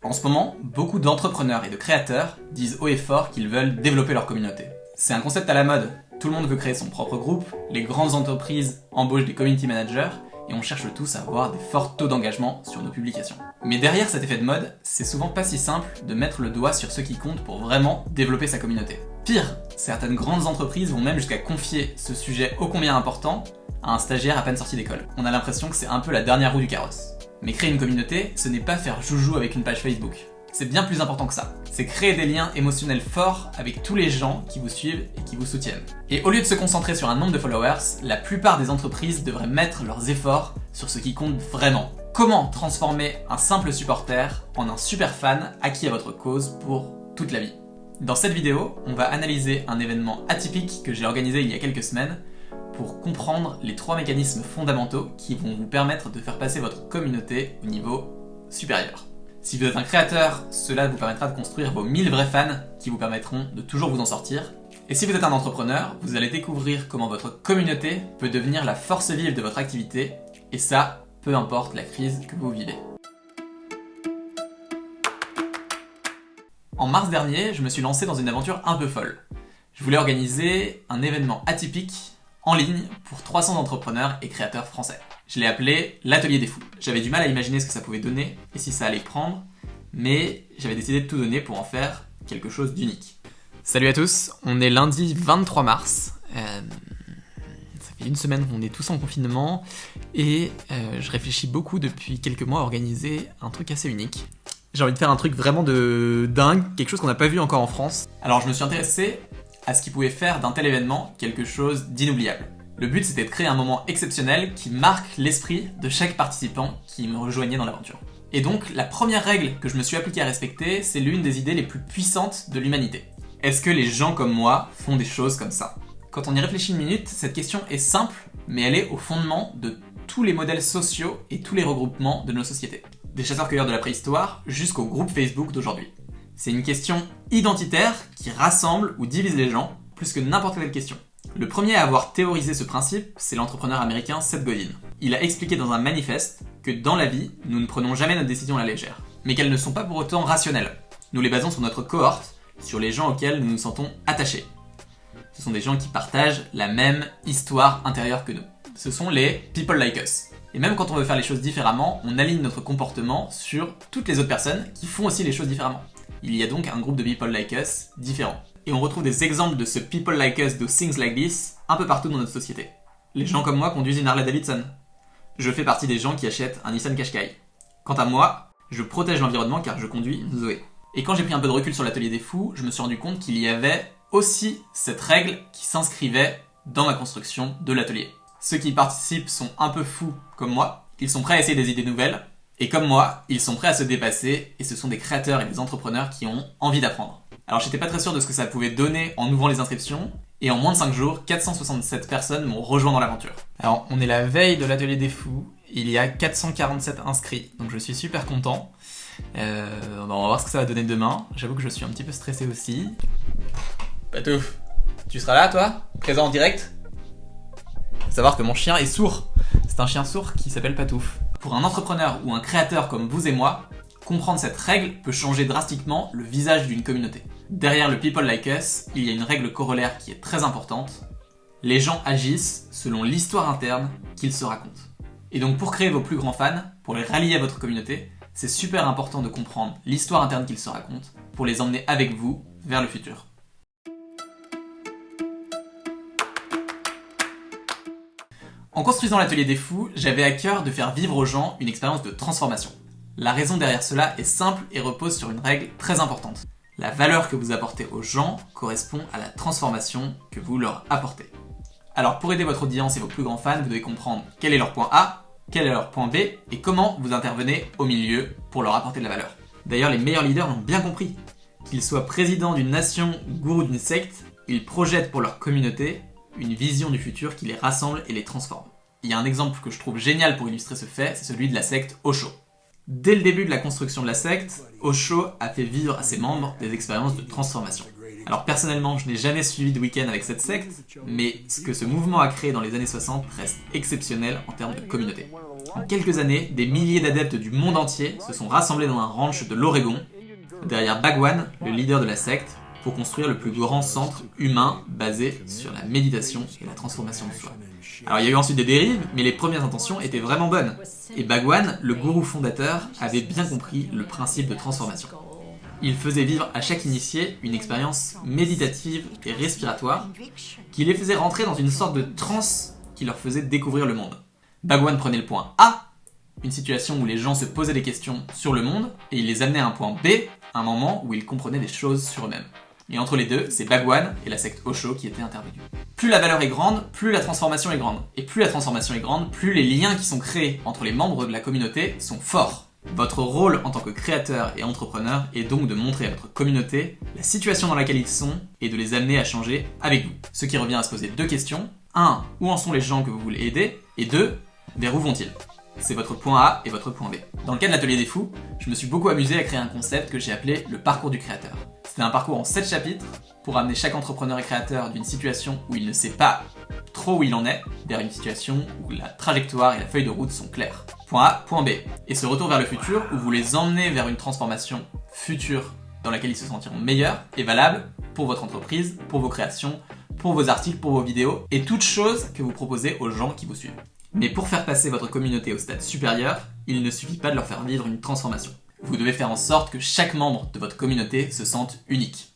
En ce moment, beaucoup d'entrepreneurs et de créateurs disent haut et fort qu'ils veulent développer leur communauté. C'est un concept à la mode, tout le monde veut créer son propre groupe, les grandes entreprises embauchent des community managers, et on cherche tous à avoir des forts taux d'engagement sur nos publications. Mais derrière cet effet de mode, c'est souvent pas si simple de mettre le doigt sur ce qui compte pour vraiment développer sa communauté. Pire, certaines grandes entreprises vont même jusqu'à confier ce sujet ô combien important à un stagiaire à peine sorti d'école. On a l'impression que c'est un peu la dernière roue du carrosse. Mais créer une communauté, ce n'est pas faire joujou avec une page Facebook. C'est bien plus important que ça. C'est créer des liens émotionnels forts avec tous les gens qui vous suivent et qui vous soutiennent. Et au lieu de se concentrer sur un nombre de followers, la plupart des entreprises devraient mettre leurs efforts sur ce qui compte vraiment. Comment transformer un simple supporter en un super fan acquis à votre cause pour toute la vie. Dans cette vidéo, on va analyser un événement atypique que j'ai organisé il y a quelques semaines pour comprendre les 3 mécanismes fondamentaux qui vont vous permettre de faire passer votre communauté au niveau supérieur. Si vous êtes un créateur, cela vous permettra de construire vos 1000 vrais fans qui vous permettront de toujours vous en sortir. Et si vous êtes un entrepreneur, vous allez découvrir comment votre communauté peut devenir la force vive de votre activité, et ça, peu importe la crise que vous vivez. En mars dernier, je me suis lancé dans une aventure un peu folle. Je voulais organiser un événement atypique en ligne pour 300 entrepreneurs et créateurs français. Je l'ai appelé l'Atelier des Fous. J'avais du mal à imaginer ce que ça pouvait donner et si ça allait prendre, mais j'avais décidé de tout donner pour en faire quelque chose d'unique. Salut à tous, on est lundi 23 mars. Ça fait une semaine qu'on est tous en confinement et je réfléchis beaucoup depuis quelques mois à organiser un truc assez unique. J'ai envie de faire un truc vraiment de dingue, quelque chose qu'on n'a pas vu encore en France. Alors je me suis intéressé à ce qui pouvait faire d'un tel événement quelque chose d'inoubliable. Le but c'était de créer un moment exceptionnel qui marque l'esprit de chaque participant qui me rejoignait dans l'aventure. Et donc la première règle que je me suis appliquée à respecter, c'est l'une des idées les plus puissantes de l'humanité. Est-ce que les gens comme moi font des choses comme ça ? Quand on y réfléchit une minute, cette question est simple, mais elle est au fondement de tous les modèles sociaux et tous les regroupements de nos sociétés. Des chasseurs-cueilleurs de la préhistoire jusqu'au groupe Facebook d'aujourd'hui. C'est une question identitaire qui rassemble ou divise les gens plus que n'importe quelle question. Le premier à avoir théorisé ce principe, c'est l'entrepreneur américain Seth Godin. Il a expliqué dans un manifeste que dans la vie, nous ne prenons jamais nos décisions à la légère, mais qu'elles ne sont pas pour autant rationnelles. Nous les basons sur notre cohorte, sur les gens auxquels nous nous sentons attachés. Ce sont des gens qui partagent la même histoire intérieure que nous. Ce sont les people like us. Et même quand on veut faire les choses différemment, on aligne notre comportement sur toutes les autres personnes qui font aussi les choses différemment. Il y a donc un groupe de people like us différents. Et on retrouve des exemples de ce people like us do things like this un peu partout dans notre société. Les gens comme moi conduisent une Harley Davidson. Je fais partie des gens qui achètent un Nissan Qashqai. Quant à moi, je protège l'environnement car je conduis une Zoé. Et quand j'ai pris un peu de recul sur l'Atelier des Fous, je me suis rendu compte qu'il y avait aussi cette règle qui s'inscrivait dans ma construction de l'atelier. Ceux qui y participent sont un peu fous comme moi, ils sont prêts à essayer des idées nouvelles, et comme moi, ils sont prêts à se dépasser, et ce sont des créateurs et des entrepreneurs qui ont envie d'apprendre. Alors j'étais pas très sûr de ce que ça pouvait donner en ouvrant les inscriptions, et en moins de 5 jours, 467 personnes m'ont rejoint dans l'aventure. Alors on est la veille de l'Atelier des Fous, il y a 447 inscrits, donc je suis super content. On va voir ce que ça va donner demain, j'avoue que je suis un petit peu stressé aussi. Patouf, tu seras là toi ? Présent en direct ? Faut savoir que mon chien est sourd. C'est un chien sourd qui s'appelle Patouf. Pour un entrepreneur ou un créateur comme vous et moi, comprendre cette règle peut changer drastiquement le visage d'une communauté. Derrière le people like us, il y a une règle corollaire qui est très importante. Les gens agissent selon l'histoire interne qu'ils se racontent. Et donc pour créer vos plus grands fans, pour les rallier à votre communauté, c'est super important de comprendre l'histoire interne qu'ils se racontent pour les emmener avec vous vers le futur. En construisant l'Atelier des Fous, j'avais à cœur de faire vivre aux gens une expérience de transformation. La raison derrière cela est simple et repose sur une règle très importante. La valeur que vous apportez aux gens correspond à la transformation que vous leur apportez. Alors pour aider votre audience et vos plus grands fans, vous devez comprendre quel est leur point A, quel est leur point B et comment vous intervenez au milieu pour leur apporter de la valeur. D'ailleurs, les meilleurs leaders l'ont bien compris. Qu'ils soient présidents d'une nation ou gourous d'une secte, ils projettent pour leur communauté une vision du futur qui les rassemble et les transforme. Il y a un exemple que je trouve génial pour illustrer ce fait, c'est celui de la secte Osho. Dès le début de la construction de la secte, Osho a fait vivre à ses membres des expériences de transformation. Alors personnellement, je n'ai jamais suivi de week-end avec cette secte, mais ce que ce mouvement a créé dans les années 60 reste exceptionnel en termes de communauté. En quelques années, des milliers d'adeptes du monde entier se sont rassemblés dans un ranch de l'Oregon, derrière Bhagwan, le leader de la secte, pour construire le plus grand centre humain basé sur la méditation et la transformation de soi. Alors il y a eu ensuite des dérives, mais les premières intentions étaient vraiment bonnes. Et Bhagwan, le gourou fondateur, avait bien compris le principe de transformation. Il faisait vivre à chaque initié une expérience méditative et respiratoire qui les faisait rentrer dans une sorte de transe qui leur faisait découvrir le monde. Bhagwan prenait le point A, une situation où les gens se posaient des questions sur le monde, et il les amenait à un point B, un moment où ils comprenaient des choses sur eux-mêmes. Et entre les deux, c'est Bhagwan et la secte Osho qui étaient intervenus. Plus la valeur est grande, plus la transformation est grande. Et plus la transformation est grande, plus les liens qui sont créés entre les membres de la communauté sont forts. Votre rôle en tant que créateur et entrepreneur est donc de montrer à votre communauté la situation dans laquelle ils sont et de les amener à changer avec vous. Ce qui revient à se poser 2 questions. 1. Où en sont les gens que vous voulez aider? Et 2. Vers où vont-ils? C'est votre point A et votre point B. Dans le cas de l'Atelier des Fous, je me suis beaucoup amusé à créer un concept que j'ai appelé le parcours du créateur. C'était un parcours en 7 chapitres pour amener chaque entrepreneur et créateur d'une situation où il ne sait pas trop où il en est vers une situation où la trajectoire et la feuille de route sont claires. Point A, point B. Et ce retour vers le futur où vous les emmenez vers une transformation future dans laquelle ils se sentiront meilleurs est valable pour votre entreprise, pour vos créations, pour vos articles, pour vos vidéos et toutes choses que vous proposez aux gens qui vous suivent. Mais pour faire passer votre communauté au stade supérieur, il ne suffit pas de leur faire vivre une transformation. Vous devez faire en sorte que chaque membre de votre communauté se sente unique.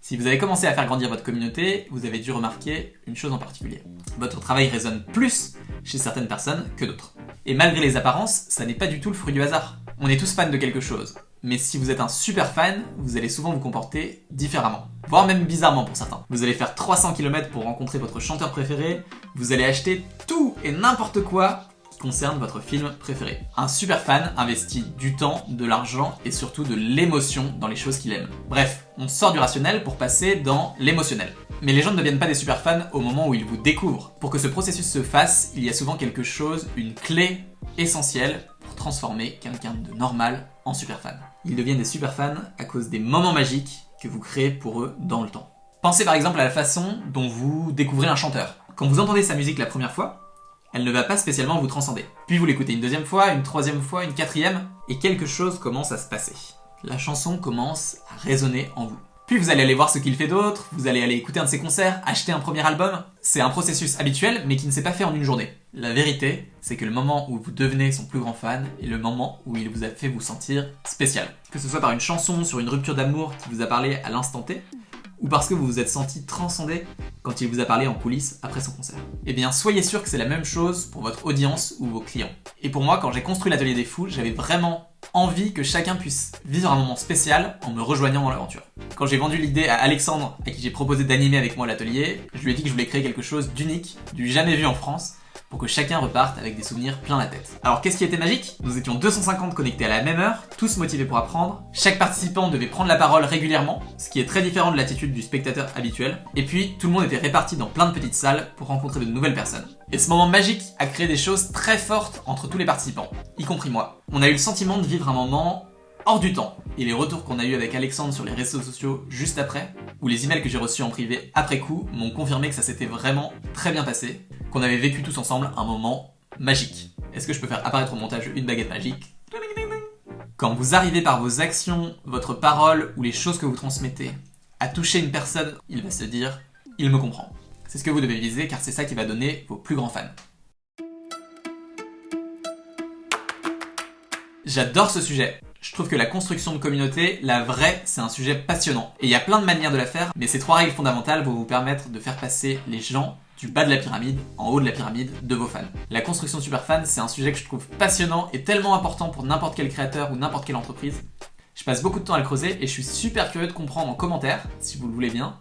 Si vous avez commencé à faire grandir votre communauté, vous avez dû remarquer une chose en particulier. Votre travail résonne plus chez certaines personnes que d'autres. Et malgré les apparences, ça n'est pas du tout le fruit du hasard. On est tous fans de quelque chose. Mais si vous êtes un super fan, vous allez souvent vous comporter différemment. Voire même bizarrement pour certains. Vous allez faire 300 km pour rencontrer votre chanteur préféré, vous allez acheter tout et n'importe quoi qui concerne votre film préféré. Un super fan investit du temps, de l'argent et surtout de l'émotion dans les choses qu'il aime. Bref, on sort du rationnel pour passer dans l'émotionnel. Mais les gens ne deviennent pas des super fans au moment où ils vous découvrent. Pour que ce processus se fasse, il y a souvent quelque chose, une clé essentielle pour transformer quelqu'un de normal en super fan. Ils deviennent des super fans à cause des moments magiques que vous créez pour eux dans le temps. Pensez par exemple à la façon dont vous découvrez un chanteur. Quand vous entendez sa musique la première fois, elle ne va pas spécialement vous transcender. Puis vous l'écoutez une 2e fois, une 3e fois, une 4e, et quelque chose commence à se passer. La chanson commence à résonner en vous. Puis vous allez aller voir ce qu'il fait d'autre, vous allez aller écouter un de ses concerts, acheter un premier album. C'est un processus habituel, mais qui ne s'est pas fait en une journée. La vérité, c'est que le moment où vous devenez son plus grand fan est le moment où il vous a fait vous sentir spécial. Que ce soit par une chanson sur une rupture d'amour qui vous a parlé à l'instant T, ou parce que vous vous êtes senti transcendé quand il vous a parlé en coulisses après son concert. Eh bien, soyez sûr que c'est la même chose pour votre audience ou vos clients. Et pour moi, quand j'ai construit l'Atelier des Fous, j'avais vraiment envie que chacun puisse vivre un moment spécial en me rejoignant dans l'aventure. Quand j'ai vendu l'idée à Alexandre, à qui j'ai proposé d'animer avec moi l'atelier, je lui ai dit que je voulais créer quelque chose d'unique, du jamais vu en France, pour que chacun reparte avec des souvenirs plein la tête. Alors qu'est-ce qui était magique? Nous étions 250 connectés à la même heure, tous motivés pour apprendre. Chaque participant devait prendre la parole régulièrement, ce qui est très différent de l'attitude du spectateur habituel. Et puis tout le monde était réparti dans plein de petites salles pour rencontrer de nouvelles personnes. Et ce moment magique a créé des choses très fortes entre tous les participants, y compris moi. On a eu le sentiment de vivre un moment hors du temps. Et les retours qu'on a eu avec Alexandre sur les réseaux sociaux juste après, ou les emails que j'ai reçus en privé après coup, m'ont confirmé que ça s'était vraiment très bien passé, qu'on avait vécu tous ensemble un moment magique. Est-ce que je peux faire apparaître au montage une baguette magique? Quand vous arrivez par vos actions, votre parole ou les choses que vous transmettez à toucher une personne, il va se dire « il me comprend ». C'est ce que vous devez viser car c'est ça qui va donner vos plus grands fans. J'adore ce sujet. Je trouve que la construction de communauté, la vraie, c'est un sujet passionnant. Et il y a plein de manières de la faire, mais ces 3 règles fondamentales vont vous permettre de faire passer les gens du bas de la pyramide en haut de la pyramide de vos fans. La construction de super fans, c'est un sujet que je trouve passionnant et tellement important pour n'importe quel créateur ou n'importe quelle entreprise. Je passe beaucoup de temps à le creuser et je suis super curieux de comprendre en commentaire, si vous le voulez bien,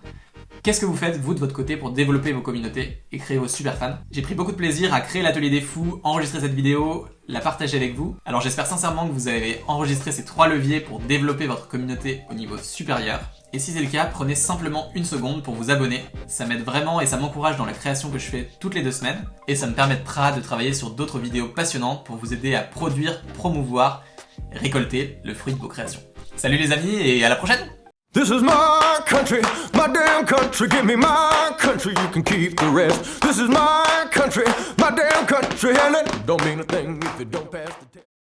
qu'est-ce que vous faites, vous, de votre côté, pour développer vos communautés et créer vos super fans? J'ai pris beaucoup de plaisir à créer l'Atelier des Fous, enregistrer cette vidéo, la partager avec vous. Alors j'espère sincèrement que vous avez enregistré ces 3 leviers pour développer votre communauté au niveau supérieur. Et si c'est le cas, prenez simplement une seconde pour vous abonner. Ça m'aide vraiment et ça m'encourage dans la création que je fais toutes les 2 semaines. Et ça me permettra de travailler sur d'autres vidéos passionnantes pour vous aider à produire, promouvoir, récolter le fruit de vos créations. Salut les amis et à la prochaine! This is my country, my damn country. Give me my country, you can keep the rest. This is my country, my damn country, and it don't mean a thing if it don't pass the test.